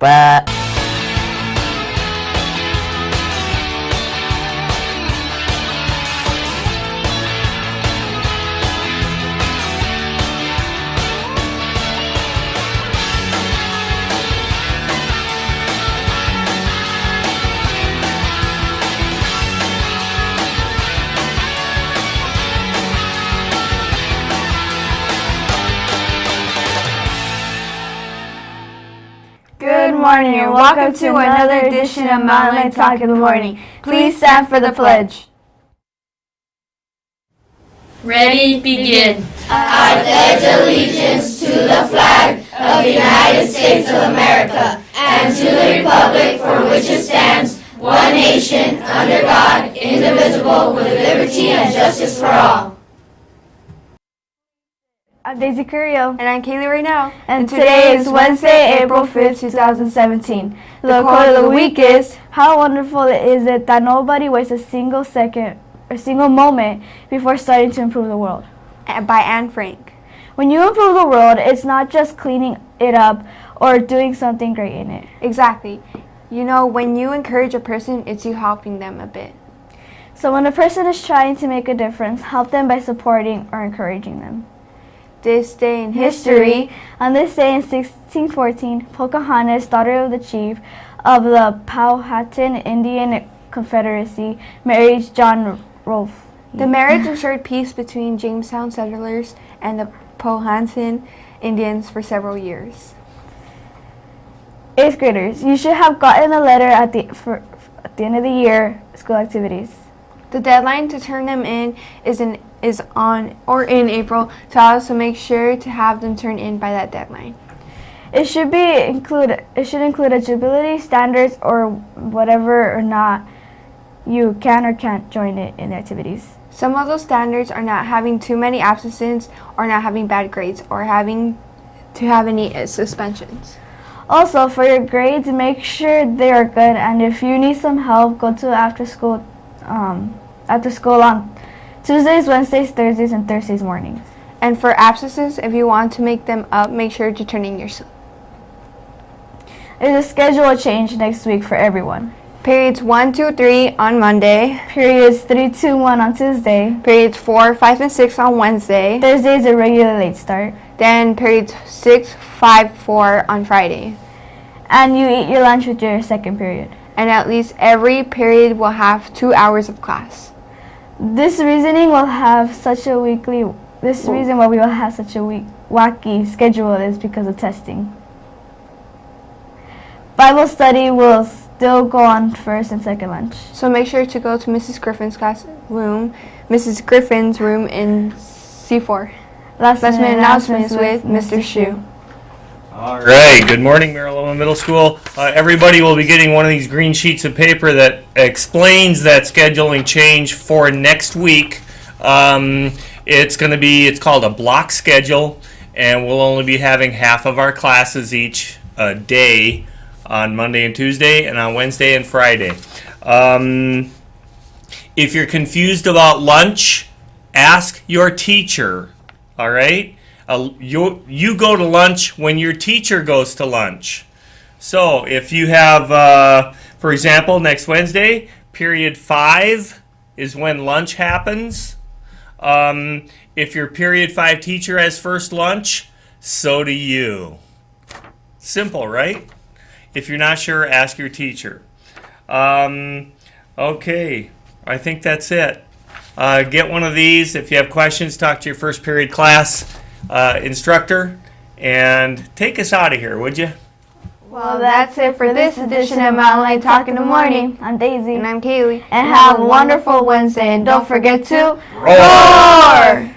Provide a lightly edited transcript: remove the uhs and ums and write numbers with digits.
Bye. Good morning and welcome to another edition of MLMS Talk in the Morning. Please stand for the pledge. Ready, begin. I pledge allegiance to the flag of the United States of America and to the republic for which it stands, one nation, under God, indivisible, with liberty and justice for all. I'm Daisy Curio. And I'm Kaylee right now. And today is Wednesday, April 5th, 2017. The quote of the week is, how wonderful is it that nobody wastes a single second or single moment before starting to improve the world. By Anne Frank. When you improve the world, it's not just cleaning it up or doing something great in it. Exactly. You know, when you encourage a person, it's you helping them a bit. So when a person is trying to make a difference, help them by supporting or encouraging them. This day in history, on this day in 1614, Pocahontas, daughter of the chief of the Powhatan Indian Confederacy, married John Rolfe. The marriage ensured peace between Jamestown settlers and the Powhatan Indians for several years. 8th graders, you should have gotten a letter at the end of the year school activities. The deadline to turn them in is on or in April, so make sure to have them turned in by that deadline. It should include eligibility standards or whatever or not you can or can't join it in the activities. Some of those standards are not having too many absences or not having bad grades or having to have any suspensions. Also, for your grades, make sure they are good, and if you need some help, go to after school on Tuesdays, Wednesdays, Thursdays, and Thursdays mornings. And for absences, if you want to make them up, make sure to turn in your slip. There's a schedule change next week for everyone. Periods 1, 2, 3 on Monday. Periods 3, 2, 1 on Tuesday. Periods 4, 5, and 6 on Wednesday. Thursday is a regular late start. Then periods 6, 5, 4 on Friday. And you eat your lunch with your second period. And at least every period will have 2 hours of class. This reason why we will have such a wacky schedule is because of testing. Bible study will still go on first and second lunch. So make sure to go to Mrs. Griffin's room in C4. Last minute announcements with Mr. Shu. All right, good morning, Loma Middle School. Everybody will be getting one of these green sheets of paper that explains that scheduling change for next week. It's called a block schedule, and we'll only be having half of our classes each day on Monday and Tuesday, and on Wednesday and Friday. If you're confused about lunch, ask your teacher, all right? You go to lunch when your teacher goes to lunch. So if you have, for example, next Wednesday, period 5 is when lunch happens. If your period 5 teacher has first lunch, so do you. Simple, right? If you're not sure, ask your teacher. Okay, I think that's it. Get one of these. If you have questions, talk to your first period class instructor, and take us out of here, would you? Well, that's it for this edition of MLMS Talk in the Morning. I'm Daisy. And I'm Kaylee. And have a wonderful Wednesday. And don't forget to roar!